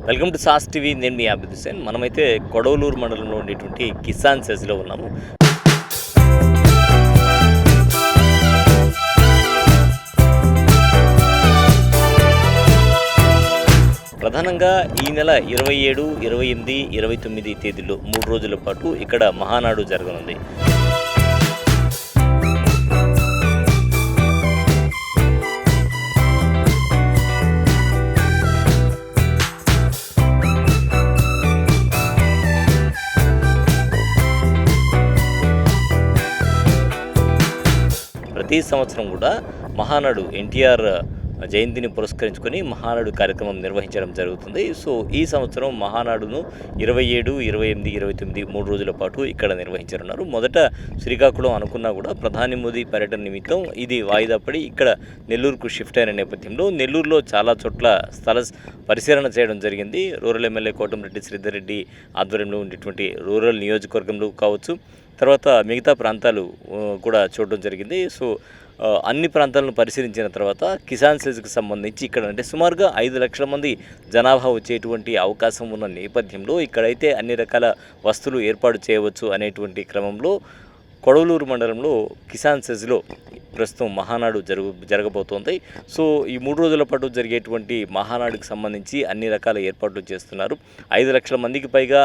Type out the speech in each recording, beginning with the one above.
Welcome to sauce TV. నేను మీ అభిద్ హుసేన్. మనమైతే కొడవలూరు మండలంలో ఉండేటువంటి కిసాన్ సెజ్లో ఉన్నాము. ప్రధానంగా ఈ నెల 27, 28, 29 తేదీల్లో 3 రోజుల పాటు ఇక్కడ మహానాడు జరగనుంది. ప్రతి సంవత్సరం కూడా మహానాడు ఎన్టీఆర్ జయంతిని పురస్కరించుకొని మహానాడు కార్యక్రమం నిర్వహించడం జరుగుతుంది. సో ఈ సంవత్సరం మహానాడును 27, 28, 29 3 రోజుల పాటు ఇక్కడ నిర్వహించనున్నారు. మొదట శ్రీకాకుళం అనుకున్నా కూడా ప్రధాని మోదీ పర్యటన నిమిత్తం ఇది వాయిదా పడి ఇక్కడ నెల్లూరుకు షిఫ్ట్ అయిన నేపథ్యంలో నెల్లూరులో చాలా చోట్ల స్థల పరిశీలన చేయడం జరిగింది. రూరల్ ఎమ్మెల్యే కోటమిరెడ్డి శ్రీధర్ రెడ్డి ఆధ్వర్యంలో ఉండేటువంటి రూరల్ నియోజకవర్గంలో కావచ్చు, తర్వాత మిగతా ప్రాంతాలు కూడా చూడడం జరిగింది. సో అన్ని ప్రాంతాలను పరిశీలించిన తర్వాత కిసాన్ సెజ్కి సంబంధించి ఇక్కడ అంటే సుమారుగా 5 లక్షల మంది జనాభా వచ్చేటువంటి అవకాశం ఉన్న నేపథ్యంలో ఇక్కడైతే అన్ని రకాల వస్తువులు ఏర్పాటు చేయవచ్చు అనేటువంటి క్రమంలో కొడవలూరు మండలంలో కిసాన్ సెజ్లో ప్రస్తుతం మహానాడు జరగబోతోంది. సో ఈ 3 రోజుల పాటు జరిగేటువంటి మహానాడుకు సంబంధించి అన్ని రకాల ఏర్పాట్లు చేస్తున్నారు. 5 లక్షల మందికి పైగా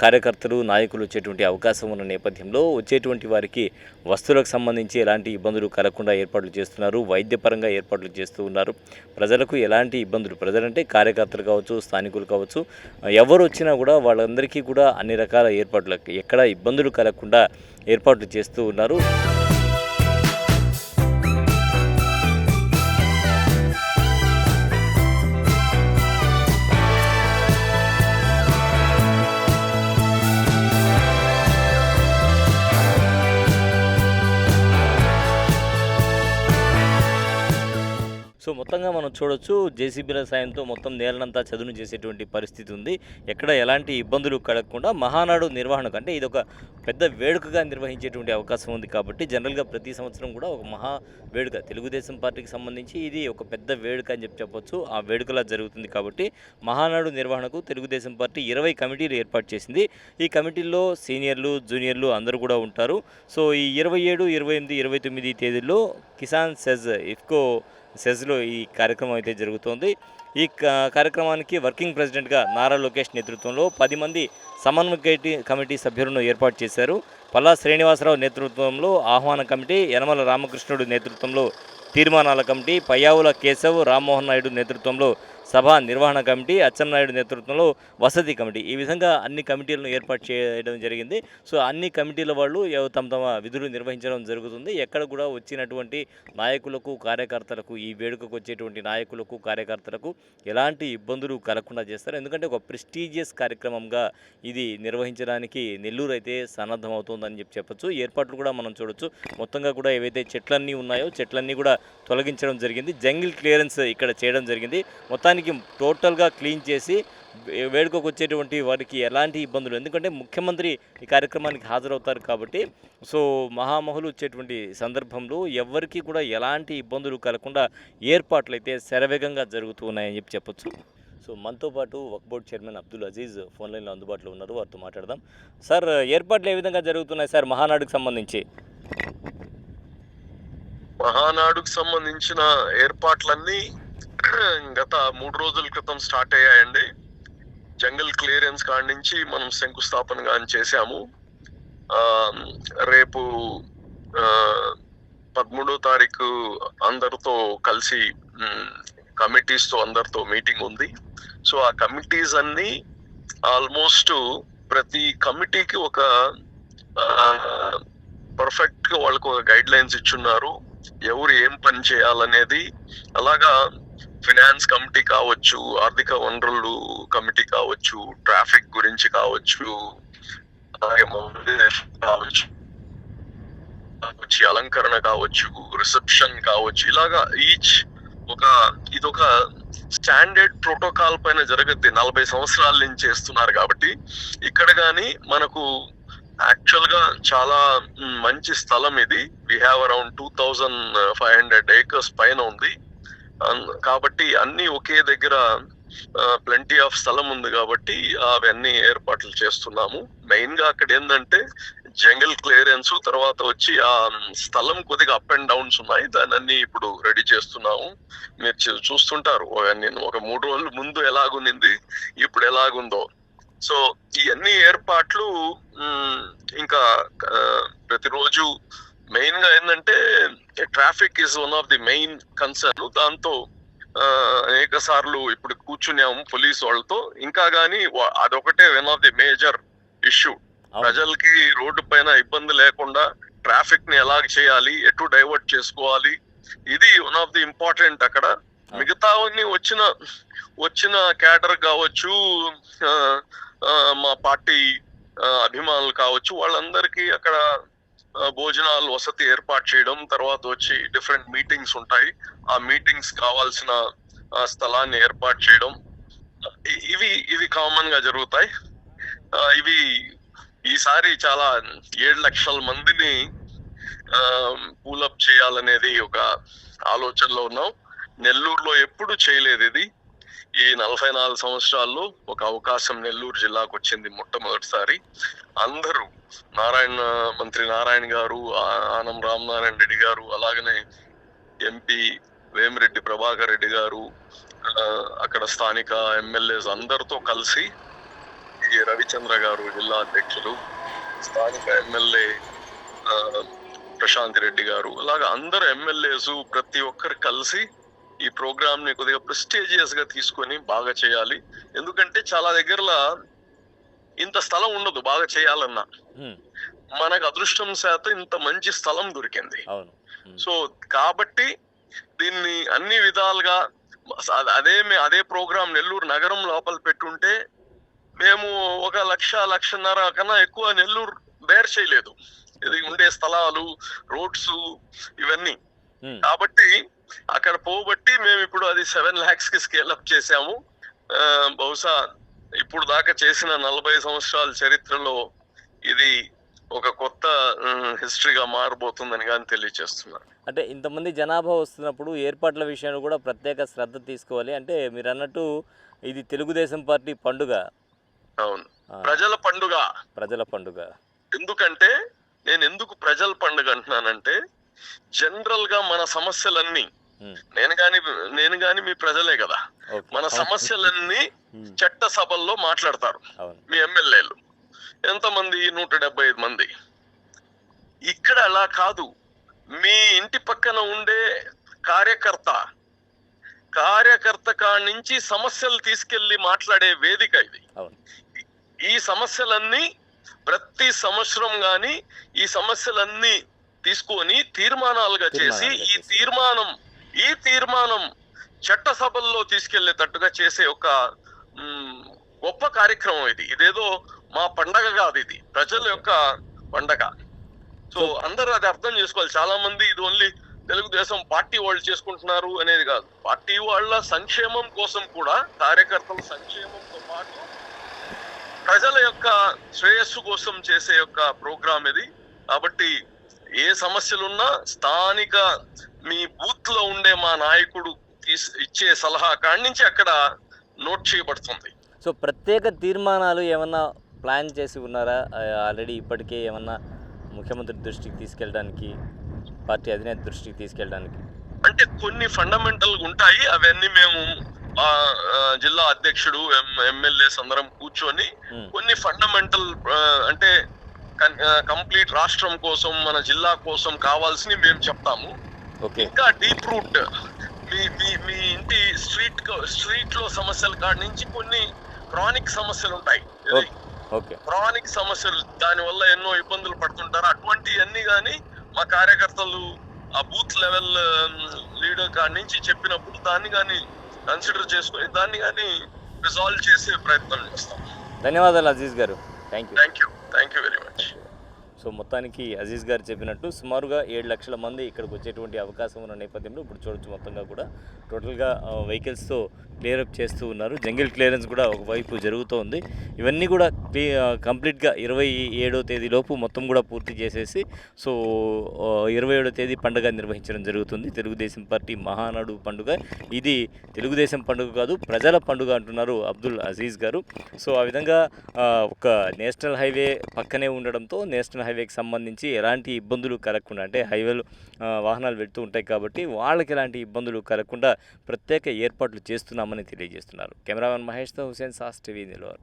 కార్యకర్తలు, నాయకులు వచ్చేటువంటి అవకాశం ఉన్న నేపథ్యంలో వచ్చేటువంటి వారికి వస్తువులకు సంబంధించి ఎలాంటి ఇబ్బందులు కలగకుండా ఏర్పాట్లు చేస్తున్నారు. వైద్యపరంగా ఏర్పాట్లు చేస్తూ ఉన్నారు. ప్రజలకు ఎలాంటి ఇబ్బందులు, ప్రజలంటే కార్యకర్తలు కావచ్చు, స్థానికులు కావచ్చు, ఎవరు వచ్చినా కూడా వాళ్ళందరికీ కూడా అన్ని రకాల ఏర్పాట్లు, ఎక్కడ ఇబ్బందులు కలగకుండా ఏర్పాట్లు చేస్తూ ఉన్నారు. సో మొత్తంగా మనం చూడొచ్చు, జేసీబీల సాయంతో మొత్తం నేలనంతా చదును చేసేటువంటి పరిస్థితి ఉంది. ఎక్కడ ఎలాంటి ఇబ్బందులు కలగకుండా మహానాడు నిర్వహణకు అంటే ఇది ఒక పెద్ద వేడుకగా నిర్వహించేటువంటి అవకాశం ఉంది. కాబట్టి జనరల్గా ప్రతి సంవత్సరం కూడా ఒక మహా వేడుక, తెలుగుదేశం పార్టీకి సంబంధించి ఇది ఒక పెద్ద వేడుక అని చెప్పొచ్చు. ఆ వేడుకలా జరుగుతుంది. కాబట్టి మహానాడు నిర్వహణకు తెలుగుదేశం పార్టీ 20 కమిటీలు ఏర్పాటు చేసింది. ఈ కమిటీల్లో సీనియర్లు, జూనియర్లు అందరూ కూడా ఉంటారు. సో ఈ 27, 28, 29 తేదీల్లో కిసాన్ సెజ్లో ఈ కార్యక్రమం అయితే జరుగుతోంది. ఈ కార్యక్రమానికి వర్కింగ్ ప్రెసిడెంట్గా నారా లోకేష్ నేతృత్వంలో 10 మంది సమన్వయ కమిటీ సభ్యులను ఏర్పాటు చేశారు. పల్లా శ్రీనివాసరావు నేతృత్వంలో ఆహ్వాన కమిటీ, యనమల రామకృష్ణుడు నేతృత్వంలో తీర్మానాల కమిటీ, పయ్యావుల కేశవ్, రామ్మోహన్ నాయుడు నేతృత్వంలో సభా నిర్వహణ కమిటీ, అచ్చెన్నాయుడు నేతృత్వంలో వసతి కమిటీ, ఈ విధంగా అన్ని కమిటీలను ఏర్పాటు చేయడం జరిగింది. సో అన్ని కమిటీల వాళ్ళు తమ తమ విధులు నిర్వహించడం జరుగుతుంది. ఎక్కడ కూడా వచ్చినటువంటి నాయకులకు, కార్యకర్తలకు, ఈ వేడుకకు వచ్చేటువంటి నాయకులకు, కార్యకర్తలకు ఎలాంటి ఇబ్బందులు కలగకుండా చేస్తారు. ఎందుకంటే ఒక ప్రెస్టీజియస్ కార్యక్రమంగా ఇది నిర్వహించడానికి నెల్లూరు అయితే సన్నద్ధమవుతోందని చెప్పొచ్చు. ఏర్పాట్లు కూడా మనం చూడొచ్చు. మొత్తంగా కూడా ఏవైతే చెట్లన్నీ ఉన్నాయో చెట్లన్నీ కూడా తొలగించడం జరిగింది. జంగిల్ క్లియరెన్స్ ఇక్కడ చేయడం జరిగింది. మొత్తానికి టోటల్గా క్లీన్ చేసి వేడుకకు వచ్చేటువంటి వారికి ఎలాంటి ఇబ్బందులు, ఎందుకంటే ముఖ్యమంత్రి ఈ కార్యక్రమానికి హాజరవుతారు కాబట్టి సో మహామహులు వచ్చేటువంటి సందర్భంలో ఎవరికి కూడా ఎలాంటి ఇబ్బందులు కలగకుండా ఏర్పాట్లు అయితే శరవేగంగా జరుగుతూ ఉన్నాయని చెప్పొచ్చు. సో మనతో పాటు Waqf board chairman Abdul Aziz phone లైన్లో అందుబాటులో ఉన్నారు. వారితో మాట్లాడదాం. సార్, ఏర్పాట్లు ఏ విధంగా జరుగుతున్నాయి సార్ మహానాడుకు సంబంధించి? మహానాడుకు సంబంధించిన ఏర్పాట్లన్నీ గత 3 రోజుల క్రితం స్టార్ట్ అయ్యాయండి. జంగల్ క్లియరెన్స్ కాడి నుంచి మనం శంకుస్థాపనగా చేశాము. రేపు 13వ తారీఖు అందరితో కలిసి కమిటీస్ తో అందరితో మీటింగ్ ఉంది. సో ఆ కమిటీస్ అన్ని ఆల్మోస్ట్ ప్రతి కమిటీకి ఒక పర్ఫెక్ట్ గా వాళ్ళకు ఒక గైడ్ లైన్స్ ఇచ్చున్నారు, ఎవరు ఏం పని చేయాలనేది. అలాగా ఫైనాన్స్ కమిటీ కావచ్చు, ఆర్థిక వనరులు కమిటీ కావచ్చు, ట్రాఫిక్ గురించి కావచ్చు, అలాగే కావచ్చు, అలంకరణ కావచ్చు, రిసెప్షన్ కావచ్చు, ఇలాగా ఇదొక స్టాండర్డ్ ప్రోటోకాల్ పైన జరగద్ది. 40 సంవత్సరాల నుంచి చేస్తున్నారు కాబట్టి ఇక్కడ గాని మనకు యాక్చువల్ గా చాలా మంచి స్థలం ఇది. వి హ్యావ్ అరౌండ్ 2500 acres పైన ఉంది. కాబట్టి అన్ని ఒకే దగ్గర ప్లెంటీ ఆఫ్ స్థలం ఉంది కాబట్టి అవన్నీ ఏర్పాట్లు చేస్తున్నాము. మెయిన్ గా అక్కడ ఏంటంటే జంగల్ క్లియరెన్స్, తర్వాత వచ్చి ఆ స్థలం కొద్దిగా అప్ అండ్ డౌన్స్ ఉన్నాయి, దాన్ని ఇప్పుడు రెడీ చేస్తున్నాము. మీరు చూస్తుంటారు నేను ఒక 3 రోజుల ముందు ఎలాగుంది, ఇప్పుడు ఎలాగుందో. సో ఇవన్నీ ఏర్పాట్లు ఇంకా ప్రతిరోజు మెయిన్ గా ఏంటంటే traffic is one of the main concern. దాంతో అనేక సార్లు ఇప్పుడు కూర్చున్నాము పోలీస్ వాళ్ళతో. ఇంకా గానీ అదొకటే one of the major issue. ప్రజలకి రోడ్డు పైన ఇబ్బంది లేకుండా ట్రాఫిక్ ని ఎలా చేయాలి, ఎటు డైవర్ట్ చేసుకోవాలి, ఇది వన్ ఆఫ్ ది ఇంపార్టెంట్ అక్కడ. మిగతావన్నీ వచ్చిన క్యాడర్ కావచ్చు, మా పార్టీ అభిమానులు కావచ్చు, వాళ్ళందరికీ అక్కడ భోజనాలు వసతి ఏర్పాటు చేయడం, తర్వాత వచ్చి డిఫరెంట్ మీటింగ్స్ ఉంటాయి, ఆ మీటింగ్స్ కావాల్సిన స్థలాన్ని ఏర్పాటు చేయడం, ఇవి కామన్ గా జరుగుతాయి. ఇవి ఈసారి చాలా 7 లక్షల మందిని పూలప్ చేయాలనేది ఒక ఆలోచనలో ఉన్నాం. నెల్లూరులో ఎప్పుడు చేయలేదు ఇది. ఈ 44 సంవత్సరాల్లో ఒక అవకాశం నెల్లూరు జిల్లాకు వచ్చింది మొట్టమొదటిసారి. అందరూ మంత్రి నారాయణ గారు, ఆనం రామనారాయణ రెడ్డి గారు, అలాగనే ఎంపీ వేమిరెడ్డి ప్రభాకర్ రెడ్డి గారు, అక్కడ స్థానిక ఎమ్మెల్యేస్ అందరితో కలిసి, ఈ రవిచంద్ర గారు జిల్లా అధ్యక్షులు, స్థానిక ఎమ్మెల్యే ప్రశాంత్ రెడ్డి గారు, అలాగా అందరు ఎమ్మెల్యేస్ ప్రతి ఒక్కరు కలిసి ఈ ప్రోగ్రామ్ ని కొద్దిగా ప్రెస్టీజియస్ గా తీసుకొని బాగా చేయాలి. ఎందుకంటే చాలా దగ్గరలో ఇంత స్థలం ఉండదు బాగా చేయాలన్నా. మనకు అదృష్టం శాతం ఇంత మంచి స్థలం దొరికింది. సో కాబట్టి దీన్ని అన్ని విధాలుగా అదే ప్రోగ్రామ్ నెల్లూరు నగరం లోపల పెట్టుంటే మేము 1,00,00,000 కన్నా ఎక్కువ నెల్లూరు బేర్ చేయలేదు, ఇది ఉండే స్థలాలు, రోడ్స్, ఇవన్నీ. కాబట్టి అక్కడ పోబట్టి మేము ఇప్పుడు అది 7 lakhs కి స్కేల్ అప్ చేసాము. బహుశా ఇప్పుడు దాకా చేసిన 40 సంవత్సరాల చరిత్రలో ఇది ఒక కొత్త హిస్టరీగా మారబోతుందని కానీ తెలియజేస్తున్నారు. అంటే ఇంతమంది జనాభా వస్తున్నప్పుడు ఏర్పాట్ల విషయంలో కూడా ప్రత్యేక శ్రద్ధ తీసుకోవాలి. అంటే మీరు అన్నట్టు ఇది తెలుగుదేశం పార్టీ పండుగ. అవును, ప్రజల పండుగ. ఎందుకంటే నేను ఎందుకు ప్రజల పండుగ అంటున్నానంటే, జనరల్ గా మన సమస్యలన్నీ నేను గాని మీ ప్రజలే కదా, మన సమస్యలన్నీ చట్ట సభల్లో మాట్లాడతారు మీ ఎమ్మెల్యేలు. ఎంతమంది? 175 మంది. ఇక్కడ అలా కాదు. మీ ఇంటి పక్కన ఉండే కార్యకర్త కాడి నుంచి సమస్యలు తీసుకెళ్లి మాట్లాడే వేదిక ఇది. ఈ సమస్యలన్నీ ప్రతి సంవత్సరం గాని ఈ సమస్యలన్నీ తీసుకొని తీర్మానాలుగా చేసి ఈ తీర్మానం చట్టసభల్లో తీసుకెళ్లేటట్టుగా చేసే ఒక గొప్ప కార్యక్రమం ఇది. ఇదేదో మా పండగ కాదు, ఇది ప్రజల యొక్క పండగ. సో అందరూ అది అర్థం చేసుకోవాలి. చాలా మంది ఇది ఓన్లీ తెలుగుదేశం పార్టీ వాళ్ళు చేసుకుంటున్నారు అనేది కాదు, పార్టీ వాళ్ళ సంక్షేమం కోసం కూడా, కార్యకర్తల సంక్షేమంతో పాటు ప్రజల యొక్క శ్రేయస్సు కోసం చేసే యొక్క ప్రోగ్రామ్ ఇది. కాబట్టి ఏ సమస్యలున్నా స్థానిక మీ బూత్ లో ఉండే మా నాయకుడు ఇచ్చే సలహా కాడి నుంచి అక్కడ నోట్ చేయబడుతుంది. సో ప్రత్యేక తీర్మానాలు ఏమన్నా ప్లాన్ చేసి ఉన్నారా ఆల్రెడీ? ఇప్పటికే ఏమన్నా ముఖ్యమంత్రి దృష్టికి తీసుకెళ్ళడానికి, పార్టీ అధినేత దృష్టికి తీసుకెళ్ళడానికి? అంటే కొన్ని ఫండమెంటల్ ఉంటాయి, అవన్నీ మేము జిల్లా అధ్యక్షుడు, ఎమ్మెల్యేస్ అందరం కూర్చొని కొన్ని ఫండమెంటల్ అంటే కంప్లీట్ రాష్ట్రం కోసం, మన జిల్లా కోసం కావాల్సినవి మేము చెప్తాము. ఇంకా డీప్ రూట్ మీ ఇంటి స్ట్రీట్ లో సమస్యల కాడి నుంచి కొన్ని క్రానిక్ సమస్యలు ఉంటాయి. క్రానిక్ సమస్యలు, దాని వల్ల ఎన్నో ఇబ్బందులు పడుతుంటారు. అటువంటివన్నీ కానీ మా కార్యకర్తలు ఆ బూత్ లెవెల్ లీడర్ కాడి నుంచి చెప్పినప్పుడు దాన్ని కానీ కన్సిడర్ చేసుకొని దాన్ని కానీ రిజాల్వ్ చేసే ప్రయత్నం చేస్తాం. ధన్యవాదాలు అజీజ్ గారు. Thank you very much. So మొత్తానికి అజీజ్ గారు చెప్పినట్టు సుమారుగా 7 లక్షల మంది ఇక్కడికి వచ్చేటువంటి అవకాశం ఉన్న నేపథ్యంలో ఇప్పుడు చూడొచ్చు మొత్తంగా కూడా టోటల్గా వెహికల్స్తో క్లియరప్ చేస్తూ ఉన్నారు. జంగిల్ క్లియరెన్స్ కూడా ఒకవైపు జరుగుతోంది. ఇవన్నీ కూడా కంప్లీట్గా 27వ తేదీలోపు మొత్తం కూడా పూర్తి చేసేసి సో 27వ తేదీ పండుగ నిర్వహించడం జరుగుతుంది. తెలుగుదేశం పార్టీ మహానాడు పండుగ. ఇది తెలుగుదేశం పండుగ కాదు, ప్రజల పండుగ అంటున్నారు అబ్దుల్ అజీజ్ గారు. సో ఆ విధంగా ఒక నేషనల్ హైవే పక్కనే ఉండడంతో నేషనల్ హైవేకి సంబంధించి ఎలాంటి ఇబ్బందులు కలగకుండా, అంటే హైవేలు వాహనాలు వెళ్తూ ఉంటాయి కాబట్టి వాళ్ళకి ఎలాంటి ఇబ్బందులు కలగకుండా ప్రత్యేక ఏర్పాట్లు చేస్తున్నామని తెలియజేస్తున్నారు. కెమెరామెన్ మహేష్తో హుసేన్, సాస్ టీవీ, నెల్లూరు.